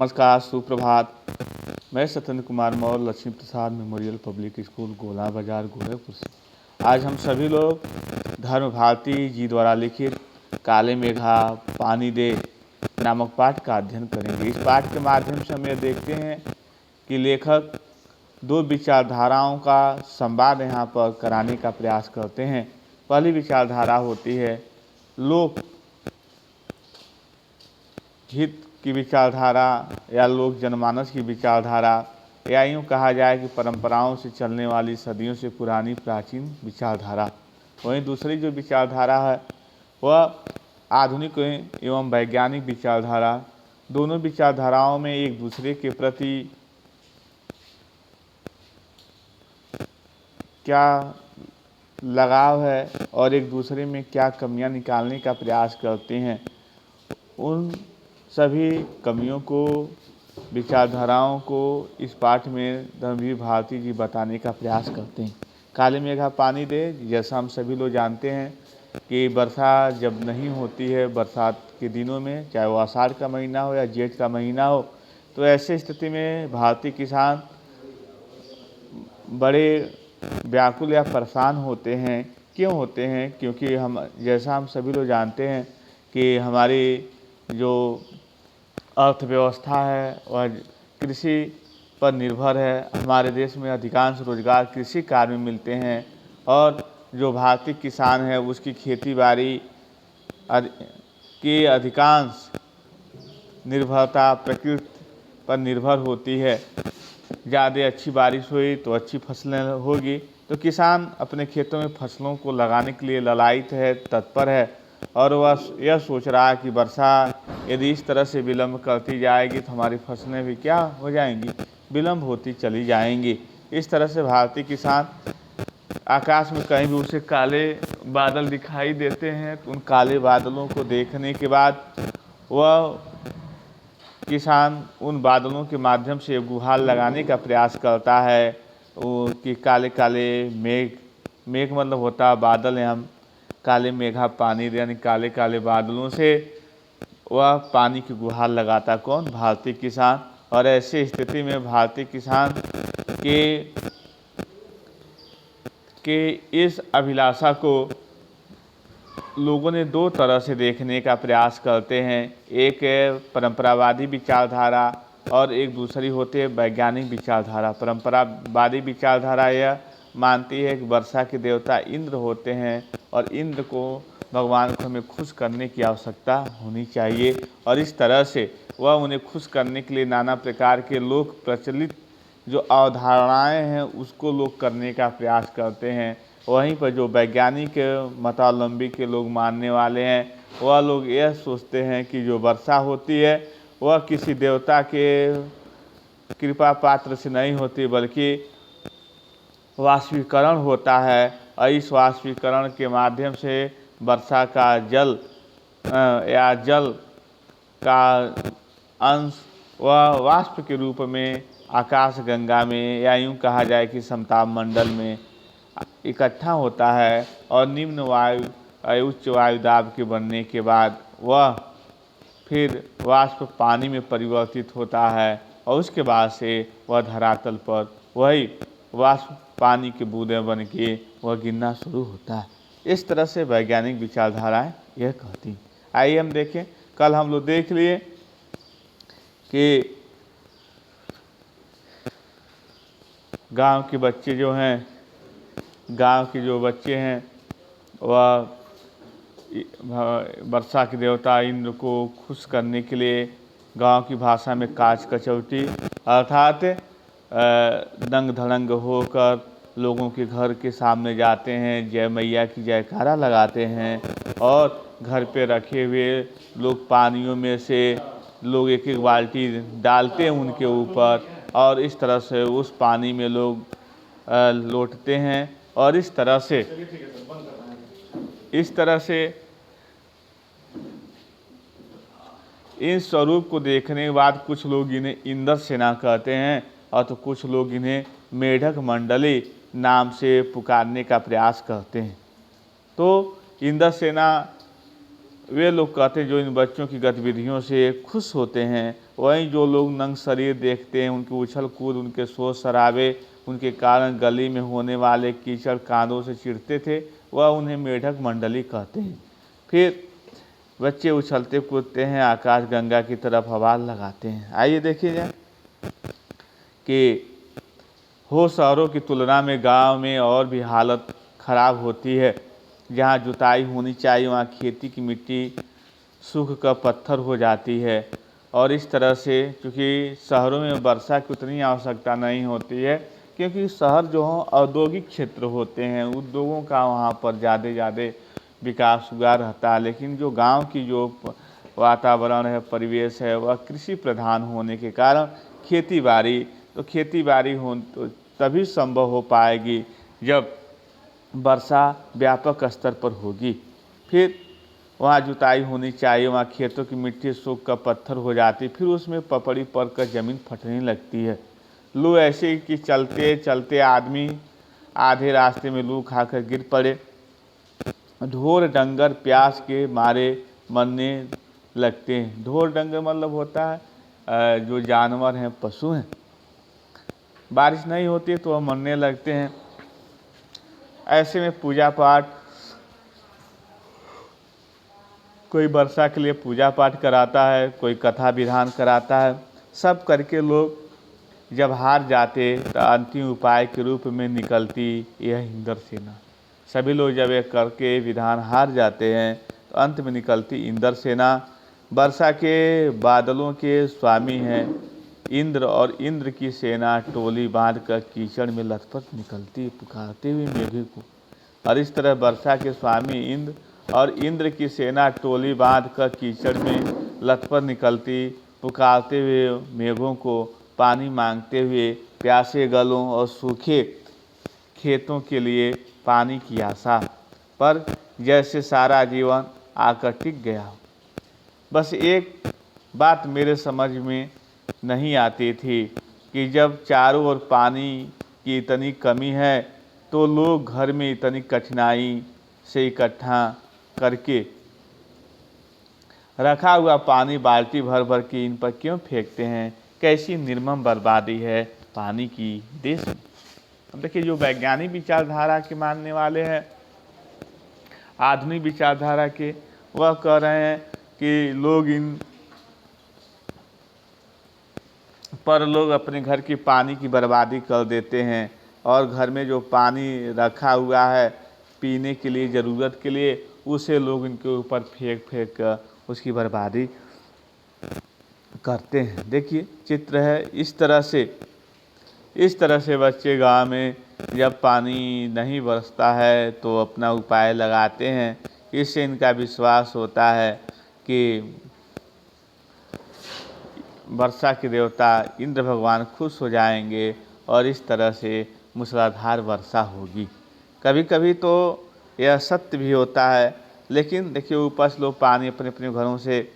नमस्कार, सुप्रभात। मैं सत्येंद्र कुमार मौर्य लक्ष्मी प्रसाद मेमोरियल पब्लिक स्कूल गोला बाजार गोरखपुर से आज हम सभी लोग धर्म भारती जी द्वारा लिखित काले मेघा पानी दे नामक पाठ का अध्ययन करेंगे। इस पाठ के माध्यम से हम यह देखते हैं कि लेखक दो विचारधाराओं का संवाद यहाँ पर कराने का प्रयास करते हैं। पहली विचारधारा होती है लोक हित की विचारधारा या लोक जनमानस की विचारधारा, या यूँ कहा जाए कि परंपराओं से चलने वाली सदियों से पुरानी प्राचीन विचारधारा। वहीं दूसरी जो विचारधारा है वह आधुनिक एवं वैज्ञानिक विचारधारा। दोनों विचारधाराओं में एक दूसरे के प्रति क्या लगाव है और एक दूसरे में क्या कमियां निकालने का प्रयास करते हैं, उन सभी कमियों को, विचारधाराओं को इस पाठ में धर्मवीर भारती जी बताने का प्रयास करते हैं। काले मेघा पानी दे, जैसा हम सभी लोग जानते हैं कि वर्षा जब नहीं होती है बरसात के दिनों में, चाहे वो आषाढ़ का महीना हो या जेठ का महीना हो, तो ऐसे स्थिति में भारतीय किसान बड़े व्याकुल या परेशान होते हैं। क्यों होते हैं? क्योंकि जैसा हम सभी लोग जानते हैं कि हमारी जो अर्थव्यवस्था है वह कृषि पर निर्भर है। हमारे देश में अधिकांश रोजगार कृषि कार्य में मिलते हैं और जो भारतीय किसान है उसकी खेती बाड़ी की अधिकांश निर्भरता प्रकृति पर निर्भर होती है। ज़्यादा अच्छी बारिश हुई तो अच्छी फसलें होगी, तो किसान अपने खेतों में फसलों को लगाने के लिए ललायित है, तत्पर है और वह यह सोच रहा है कि वर्षा यदि इस तरह से विलम्ब करती जाएगी तो हमारी फसलें भी क्या हो जाएंगी, विलम्ब होती चली जाएंगी। इस तरह से भारतीय किसान आकाश में कहीं भी उसे काले बादल दिखाई देते हैं तो उन काले बादलों को देखने के बाद वह किसान उन बादलों के माध्यम से गुहार लगाने का प्रयास करता है कि काले काले मेघ मतलब होता है बादल, हम काले मेघा पानी दे, यानी काले काले बादलों से वह पानी की गुहार लगाता कौन? भारतीय किसान। और ऐसी स्थिति में भारतीय किसान के इस अभिलाषा को लोगों ने दो तरह से देखने का प्रयास करते हैं। एक है परंपरावादी विचारधारा और एक दूसरी होती है वैज्ञानिक विचारधारा। परंपरावादी विचारधारा यह मानती है कि वर्षा के देवता इंद्र होते हैं और इंद्र को भगवान को हमें खुश करने की आवश्यकता होनी चाहिए और इस तरह से वह उन्हें खुश करने के लिए नाना प्रकार के लोक प्रचलित जो अवधारणाएं हैं उसको लोग करने का प्रयास करते हैं। वहीं पर जो वैज्ञानिक मतावलंबी के लोग मानने वाले हैं वह लोग यह सोचते हैं कि जो वर्षा होती है वह किसी देवता के कृपा पात्र से नहीं होती बल्कि वाष्पीकरण होता है और इस वाष्पीकरण के माध्यम से वर्षा का जल या जल का अंश वह वाष्प के रूप में आकाश गंगा में या यूँ कहा जाए कि समताप मंडल में इकट्ठा होता है और निम्न वायु उच्च वायु दाब के बनने के बाद वह फिर वाष्प पानी में परिवर्तित होता है और उसके बाद से वह धरातल पर वही वाष्प पानी के बूंदें बन के वह गिरना शुरू होता है। इस तरह से वैज्ञानिक विचारधाराएं यह कहती हैं। आइए हम देखें, कल हम लोग देख लिए कि गांव के बच्चे जो हैं, गांव के जो बच्चे हैं वह वर्षा के देवता इंद्र को खुश करने के लिए गांव की भाषा में काच कचौटी अर्थात दंग धड़ंग होकर लोगों के घर के सामने जाते हैं, जय मैया की जयकारा लगाते हैं और घर पे रखे हुए लोग पानियों में से लोग एक एक बाल्टी डालते हैं उनके ऊपर और इस तरह से उस पानी में लोग लौटते हैं और इस तरह से इन स्वरूप को देखने के बाद कुछ लोग इन्हें इंद्र सेना कहते हैं और तो कुछ लोग इन्हें मेढक मंडली नाम से पुकारने का प्रयास करते हैं। तो इंद्र सेना वे लोग कहते हैं जो इन बच्चों की गतिविधियों से खुश होते हैं वहीं जो लोग नंग शरीर देखते हैं, उनके उछल कूद, उनके शोर शराबे, उनके कारण गली में होने वाले कीचड़ कांदों से चिढ़ते थे, वह उन्हें मेढक मंडली कहते हैं। फिर बच्चे उछलते कूदते हैं, आकाश गंगा की तरफ आवाज़ लगाते हैं। आइए देखिए जाए कि हो शहरों की तुलना में गांव में और भी हालत ख़राब होती है। जहां जुताई होनी चाहिए वहां खेती की मिट्टी सूख कर पत्थर हो जाती है। और इस तरह से, क्योंकि शहरों में वर्षा की उतनी आवश्यकता नहीं होती है, क्योंकि शहर जो हों औद्योगिक क्षेत्र होते हैं, उद्योगों का वहाँ पर ज़्यादा विकास हुआ रहता है। लेकिन जो गांव की जो वातावरण है, परिवेश है, वह कृषि प्रधान होने के कारण खेती बाड़ी हो तो तभी संभव हो पाएगी जब वर्षा व्यापक स्तर पर होगी। फिर वहाँ जुताई होनी चाहिए, वहाँ खेतों की मिट्टी सूख कर पत्थर हो जाती, फिर उसमें पपड़ी पड़कर ज़मीन फटने लगती है। लू ऐसे कि चलते चलते आदमी आधे रास्ते में लू खाकर गिर पड़े। ढोर डंगर प्यास के मारे मरने लगते हैं। ढोर डंगर मतलब होता है जो जानवर हैं, पशु हैं। बारिश नहीं होती तो वह मरने लगते हैं। ऐसे में पूजा पाठ, कोई वर्षा के लिए पूजा पाठ कराता है, कोई कथा विधान कराता है। सब करके लोग जब हार जाते तो अंतिम उपाय के रूप में निकलती यह इंद्र सेना। सभी लोग जब एक करके विधान हार जाते हैं तो अंत में निकलती इंद्र सेना। वर्षा के बादलों के स्वामी हैं इंद्र, और इंद्र की सेना टोली बांधकर कीचड़ में लथपथ निकलती, पुकारते हुए मेघे को। और इस तरह वर्षा के स्वामी इंद्र और इंद्र की सेना टोली बांधकर कीचड़ में लथपथ निकलती, पुकारते हुए मेघों को, पानी मांगते हुए प्यासे गलों और सूखे खेतों के लिए पानी की आशा। पर जैसे सारा जीवन आकर टिक गया हो। बस एक बात मेरे समझ में नहीं आती थी कि जब चारों ओर पानी की इतनी कमी है तो लोग घर में इतनी कठिनाई से इकट्ठा करके रखा हुआ पानी बाल्टी भर भर के इन पर क्यों फेंकते हैं। कैसी निर्मम बर्बादी है पानी की देश में। अब देखिए, जो वैज्ञानिक विचारधारा के मानने वाले हैं, आधुनिक विचारधारा के, वह कह रहे हैं कि लोग अपने घर की पानी की बर्बादी कर देते हैं, और घर में जो पानी रखा हुआ है पीने के लिए, ज़रूरत के लिए, उसे लोग इनके ऊपर फेंक फेंक कर उसकी बर्बादी करते हैं। देखिए चित्र है, इस तरह से बच्चे गाँव में जब पानी नहीं बरसता है तो अपना उपाय लगाते हैं। इससे इनका विश्वास होता है कि वर्षा के देवता इंद्र भगवान खुश हो जाएंगे और इस तरह से मूसलाधार वर्षा होगी। कभी कभी तो यह सत्य भी होता है, लेकिन देखिए ऊपर से लोग पानी अपने अपने घरों से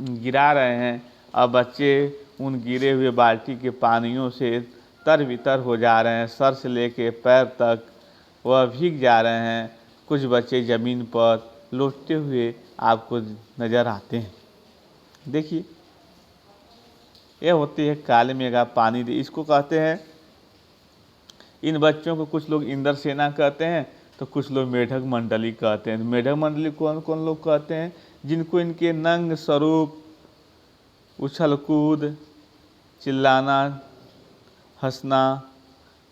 गिरा रहे हैं और बच्चे उन गिरे हुए बाल्टी के पानियों से तर-बितर हो जा रहे हैं। सर से लेके पैर तक वह भीग जा रहे हैं। कुछ बच्चे ज़मीन पर लौटते हुए आपको नज़र आते हैं। देखिए, यह होती है काले मेघा पानी दे, इसको कहते हैं। इन बच्चों को कुछ लोग इंद्र सेना कहते हैं तो कुछ लोग मेढक मंडली कहते हैं। मेढक मंडली कौन कौन लोग कहते हैं? जिनको इनके नंग स्वरूप, उछल कूद, चिल्लाना, हंसना,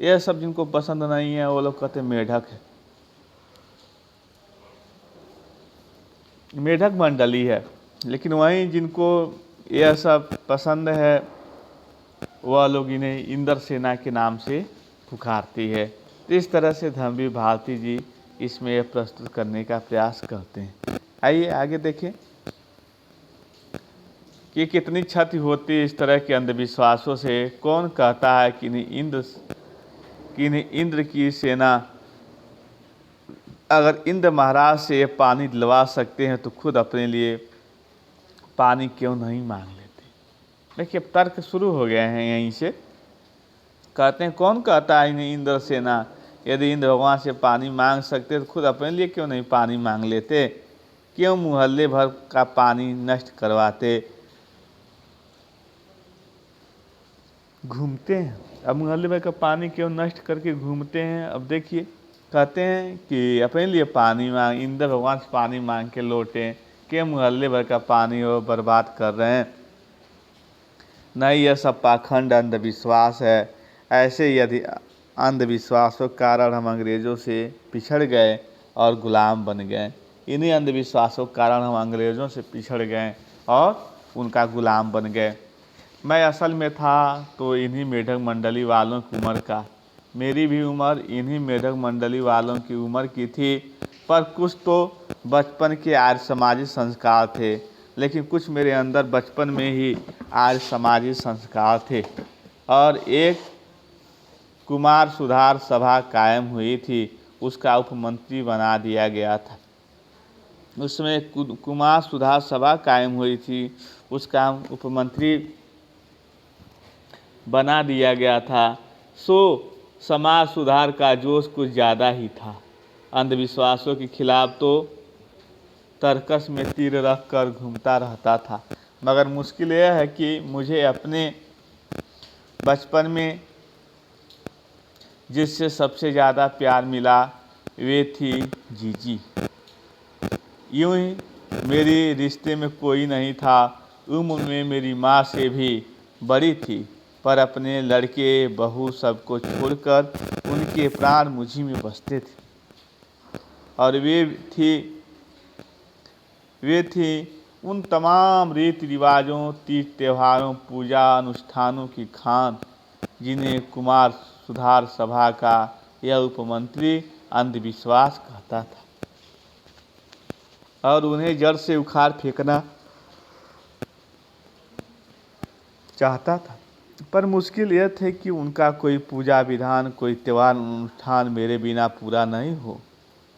यह सब जिनको पसंद नहीं है वो लोग कहते हैं मेढक है, मेढक मंडली है। लेकिन वहीं जिनको यह सब पसंद है वह लोग इन्हें इंद्र सेना के नाम से पुकारती है। तो इस तरह से धर्मवीर भारती जी इसमें यह प्रस्तुत करने का प्रयास करते हैं। आइए आगे देखें कि कितनी क्षति होती है इस तरह के अंधविश्वासों से। कौन कहता है कि इन्हें इंद्र की सेना, अगर इंद्र महाराज से ये पानी दिलवा सकते हैं तो खुद अपने लिए पानी क्यों नहीं मांग लेते। देखिए अब तर्क शुरू हो गए हैं यहीं से। कहते हैं कौन कहता है इन्हें इंद्र सेना, यदि इंद्र भगवान से पानी मांग सकते तो खुद अपने लिए क्यों नहीं पानी मांग लेते, क्यों मोहल्ले भर का पानी नष्ट करवाते। घूमते हैं। अब मुहल्ले भर का पानी क्यों नष्ट करके घूमते हैं? अब देखिए, कहते हैं कि अपने लिए पानी मांग, इंद्र भगवान से पानी मांग के लौटे कि मुहल्ले भर का पानी वो बर्बाद कर रहे हैं। नहीं, यह सब पाखंड अंधविश्वास है। ऐसे यदि अंधविश्वासों के कारण हम अंग्रेज़ों से पिछड़ गए और गुलाम बन गए। इन्हीं अंधविश्वासों के कारण हम अंग्रेज़ों से पिछड़ गए और उनका गुलाम बन गए। मैं असल में था तो इन्हीं मेढक मंडली वालों की उम्र का। मेरी भी उम्र इन्हीं मेढक मंडली वालों की उम्र की थी, पर कुछ तो बचपन के आर्य समाजी संस्कार थे, लेकिन कुछ मेरे अंदर बचपन में ही आर्य समाजी संस्कार थे। और एक कुमार सुधार सभा कायम हुई थी, उसका उपमंत्री बना दिया गया था। उसमें कुमार सुधार सभा कायम हुई थी, उसका उपमंत्री बना दिया गया था। सो समाज सुधार का जोश कुछ ज़्यादा ही था। अंधविश्वासों के खिलाफ तो तर्कस में तीर रख कर घूमता रहता था। मगर मुश्किल यह है कि मुझे अपने बचपन में जिससे सबसे ज़्यादा प्यार मिला वे थी जीजी। यूँ ही मेरी रिश्ते में कोई नहीं था, उम्र में मेरी माँ से भी बड़ी थी, पर अपने लड़के बहू सबको छोड़कर उनके प्राण मुझी में बसते थे। और वे थी उन तमाम रीति रिवाजों, तीज त्योहारों, पूजा अनुष्ठानों की खान जिन्हें कुमार सुधार सभा का यह उपमंत्री अंधविश्वास कहता था और उन्हें जड़ से उखाड़ फेंकना चाहता था। पर मुश्किल यह थी कि उनका कोई पूजा विधान, कोई त्योहार अनुष्ठान मेरे बिना पूरा नहीं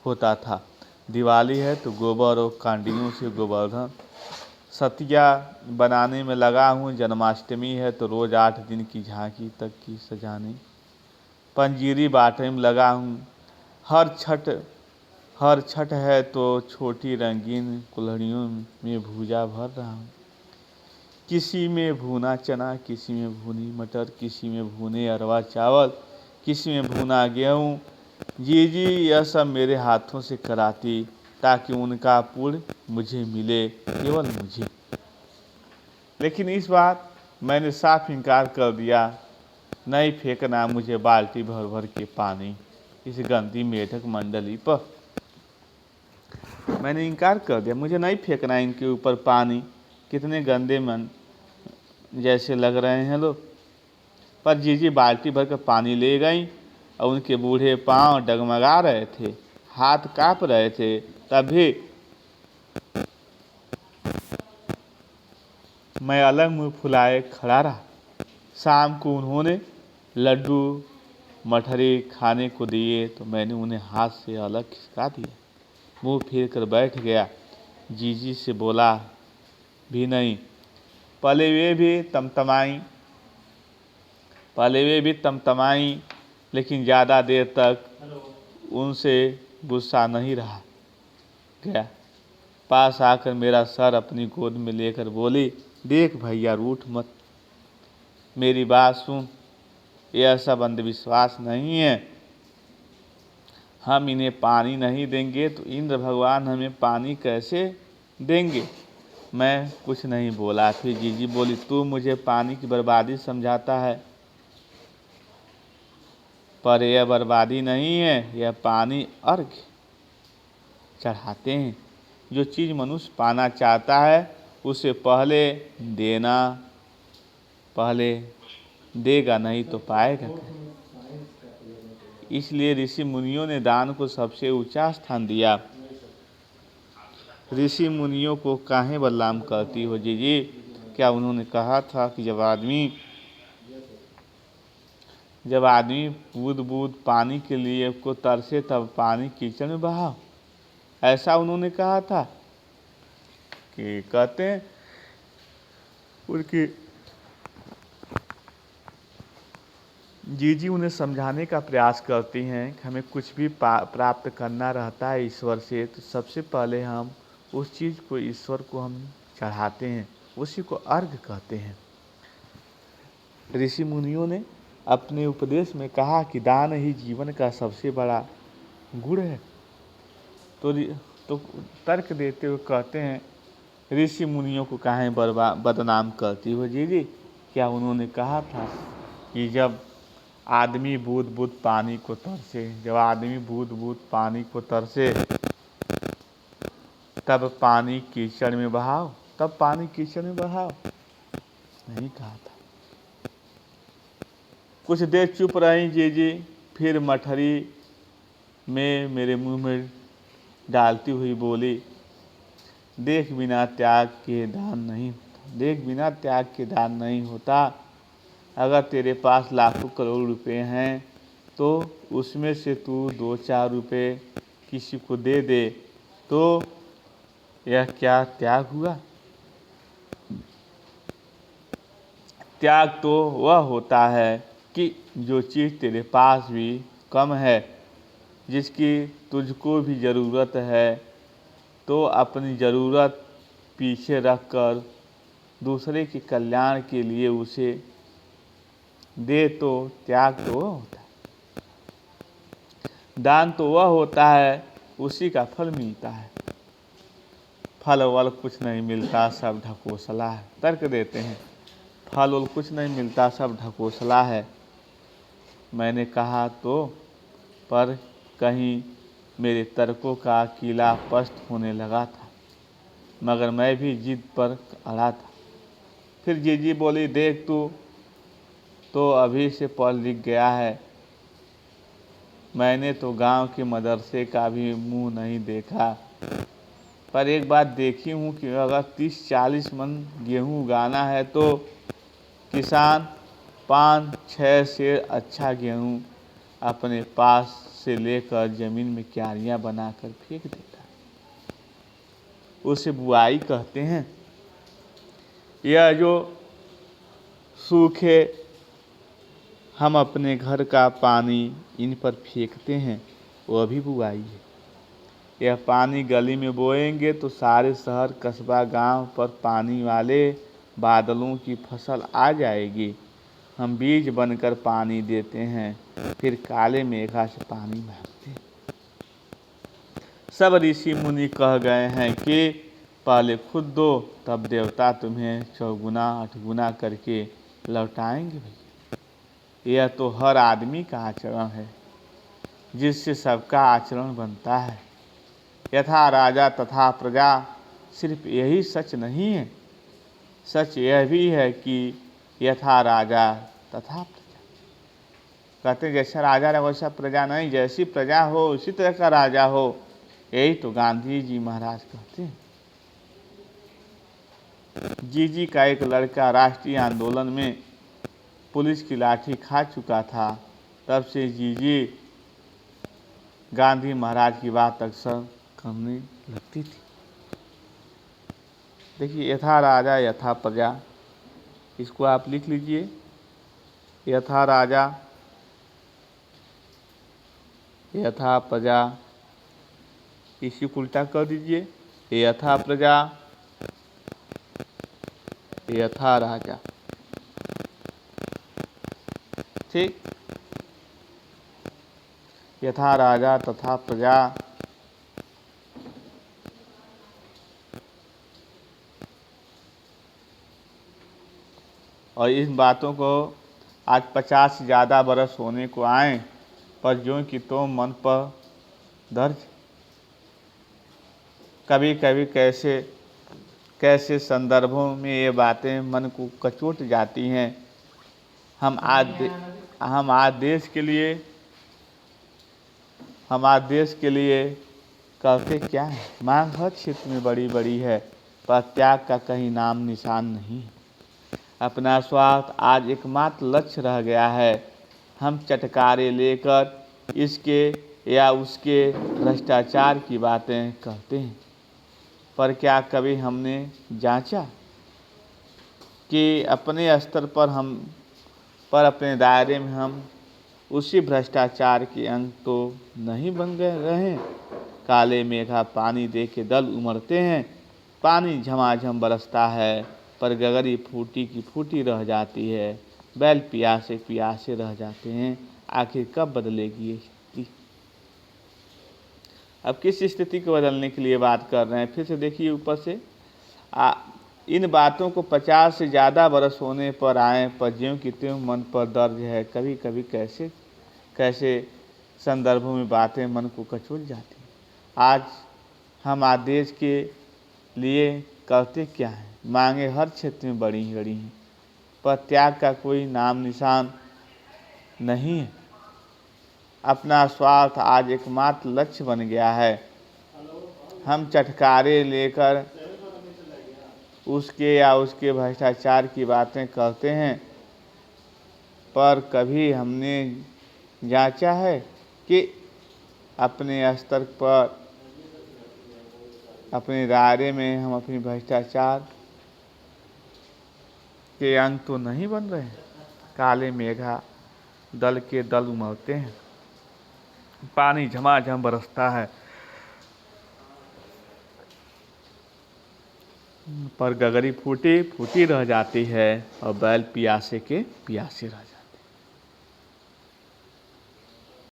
होता था। दिवाली है तो गोबर और कांडियों से गोवर्धन सतिया बनाने में लगा हूँ। जन्माष्टमी है तो रोज़ 8 दिन की झांकी तक की सजाने, पंजीरी बांटने में लगा हूँ। हर छठ है तो छोटी रंगीन कुल्हड़ियों में भूजा भर रहा हूँ। किसी में भुना चना, किसी में भुनी मटर, किसी में भुने अरवा चावल, किसी में भुना गेहूँ। जीजी यह सब मेरे हाथों से कराती ताकि उनका पुण्य मुझे मिले, केवल मुझे। लेकिन इस बार मैंने साफ इनकार कर दिया। नहीं फेंकना मुझे बाल्टी भर भर के पानी इस गंदी मेढक मंडली पर। मैंने इनकार कर दिया, मुझे नहीं फेंकना इनके ऊपर पानी। कितने गंदे मन जैसे लग रहे हैं लोग। पर जीजी बाल्टी भर कर पानी ले गई और उनके बूढ़े पांव डगमगा रहे थे, हाथ कांप रहे थे। तभी मैं अलग मुंह फुलाए खड़ा रहा। शाम को उन्होंने लड्डू मठरी खाने को दिए तो मैंने उन्हें हाथ से अलग खिसका दिया, मुंह फेर कर बैठ गया। जीजी से बोला भी नहीं। पहले वे भी तमतमाई, लेकिन ज़्यादा देर तक उनसे गुस्सा नहीं रहा गया। पास आकर मेरा सर अपनी गोद में लेकर बोली, देख भैया, रूठ मत, मेरी बात सुन। यह सब अंधविश्वास नहीं है। हम इन्हें पानी नहीं देंगे तो इंद्र भगवान हमें पानी कैसे देंगे? मैं कुछ नहीं बोला। फिर जीजी बोली, तू मुझे पानी की बर्बादी समझाता है, पर यह बर्बादी नहीं है, यह पानी अर्घ्य चढ़ाते हैं। जो चीज़ मनुष्य पाना चाहता है उसे पहले देगा, नहीं तो पाएगा क्या? इसलिए ऋषि मुनियों ने दान को सबसे ऊंचा स्थान दिया। ऋषि मुनियों को काहे बदनाम करती हो जीजी? क्या उन्होंने कहा था कि जब आदमी बूंद बूंद पानी के लिए को तरसे तब पानी कीचड़ में बहाओ? ऐसा उन्होंने कहा था? कि कहते हैं उनकी जीजी उन्हें समझाने का प्रयास करती हैं कि हमें कुछ भी प्राप्त करना रहता है ईश्वर से तो सबसे पहले हम उस चीज़ को ईश्वर को हम चढ़ाते हैं, उसी को अर्घ कहते हैं। ऋषि मुनियों ने अपने उपदेश में कहा कि दान ही जीवन का सबसे बड़ा गुण है। तो तर्क देते हुए कहते हैं, ऋषि मुनियों को काहे बदनाम करती हो जी? क्या उन्होंने कहा था कि जब आदमी बूंद बूंद पानी को तरसे, जब आदमी बूंद बूंद पानी को तरसे तब पानी कीचड़ में बहाओ, तब पानी कीचड़ में बहाओ? नहीं कहा था। कुछ देर चुप रही जीजी, फिर मठरी में मेरे मुंह में डालती हुई बोली, देख बिना त्याग के दान नहीं होता, देख बिना त्याग के दान नहीं होता। अगर तेरे पास लाखों करोड़ रुपए हैं तो उसमें से तू 2-4 रुपए किसी को दे दे, तो यह क्या त्याग हुआ? त्याग तो वह होता है कि जो चीज़ तेरे पास भी कम है, जिसकी तुझको भी ज़रूरत है, तो अपनी ज़रूरत पीछे रखकर दूसरे के कल्याण के लिए उसे दे, तो त्याग तो वह होता है। दान तो वह होता है, उसी का फल मिलता है। फल वल कुछ नहीं मिलता, सब ढकोसला है। तर्क देते हैं, फल वल कुछ नहीं मिलता, सब ढकोसला है। मैंने कहा तो, पर कहीं मेरे तर्कों का किला पस्त होने लगा था, मगर मैं भी जिद पर अड़ा था। फिर जीजी बोली, देख तू तो अभी से पढ़ लिख गया है, मैंने तो गांव के मदरसे का भी मुंह नहीं देखा, पर एक बात देखी हूँ कि अगर 30-40 मन गेहूँ उगाना है तो किसान 5-6 से अच्छा गेहूँ अपने पास से लेकर ज़मीन में क्यारियाँ बनाकर फेंक देता है, उसे बुआई कहते हैं। यह जो सूखे हम अपने घर का पानी इन पर फेंकते हैं, वह भी बुआई है। यह पानी गली में बोएंगे तो सारे शहर कस्बा गांव पर पानी वाले बादलों की फसल आ जाएगी। हम बीज बनकर पानी देते हैं, फिर काले मेघा से पानी मांगते हैं। सब ऋषि मुनि कह गए हैं कि पहले खुद दो, तब देवता तुम्हें 4-8 करके लौटाएंगे। भैया, यह तो हर आदमी का आचरण है, जिससे सबका आचरण बनता है। यथा राजा तथा प्रजा, सिर्फ यही सच नहीं है, सच यह भी है कि यथा राजा तथा प्रजा। कहते हैं जैसा राजा रहे वैसा प्रजा नहीं, जैसी प्रजा हो उसी तरह का राजा हो। यही तो गांधी जी महाराज कहते हैं। जीजी का एक लड़का राष्ट्रीय आंदोलन में पुलिस की लाठी खा चुका था, तब से जीजी गांधी महाराज की बात अक्सर करने लगती थी। देखिए, यथा राजा यथा प्रजा, इसको आप लिख लीजिए। यथा राजा यथा प्रजा, इसी को उल्टा कर दीजिए, यथा प्रजा यथा राजा। ठीक, यथा राजा तथा प्रजा। और इन बातों को आज 50 से ज़्यादा बरस होने को आए, पर ज्यों कि तो मन पर दर्ज। कभी कभी कैसे कैसे संदर्भों में ये बातें मन को कचोट जाती हैं। हम आज देश के लिए करते क्या है? मांग हर क्षेत्र में बड़ी बड़ी है, पर त्याग का कहीं नाम निशान नहीं। अपना स्वार्थ आज एकमात्र लक्ष्य रह गया है। हम चटकारे लेकर इसके या उसके भ्रष्टाचार की बातें करते हैं, पर क्या कभी हमने जांचा कि अपने स्तर पर अपने दायरे में हम उसी भ्रष्टाचार के अंग तो नहीं बन गए रहे? काले मेघा पानी दे के दल उमड़ते हैं, पानी झमाझम बरसता है, पर गगरी फूटी की फूटी रह जाती है। बैल प्यासे प्यासे रह जाते हैं। आखिर कब बदलेगी ये स्थिति? अब किस स्थिति को बदलने के लिए बात कर रहे हैं? फिर से देखिए ऊपर से, इन बातों को 50 से ज़्यादा बरस होने पर आए, पर ज्यों की त्यों मन पर दर्ज है। कभी कभी कैसे कैसे संदर्भों में बातें मन को कचोल जाती हैं। आज हम आदेश के लिए करते क्या हैं? मांगे हर क्षेत्र में बड़ी ही बड़ी हैं, पर त्याग का कोई नाम निशान नहीं है। अपना स्वार्थ आज एकमात्र लक्ष्य बन गया है। हम चटकारे लेकर उसके या उसके भ्रष्टाचार की बातें करते हैं, पर कभी हमने जांचा है कि अपने स्तर पर, अपने दायरे में हम अपनी भ्रष्टाचार के अंग तो नहीं बन रहे हैं? काले मेघा दल के दल उमड़ते हैं, पानी झमाझम बरसता है, पर गगरी फूटी फूटी रह जाती है और बैल प्यासे के प्यासे रह जाते हैं।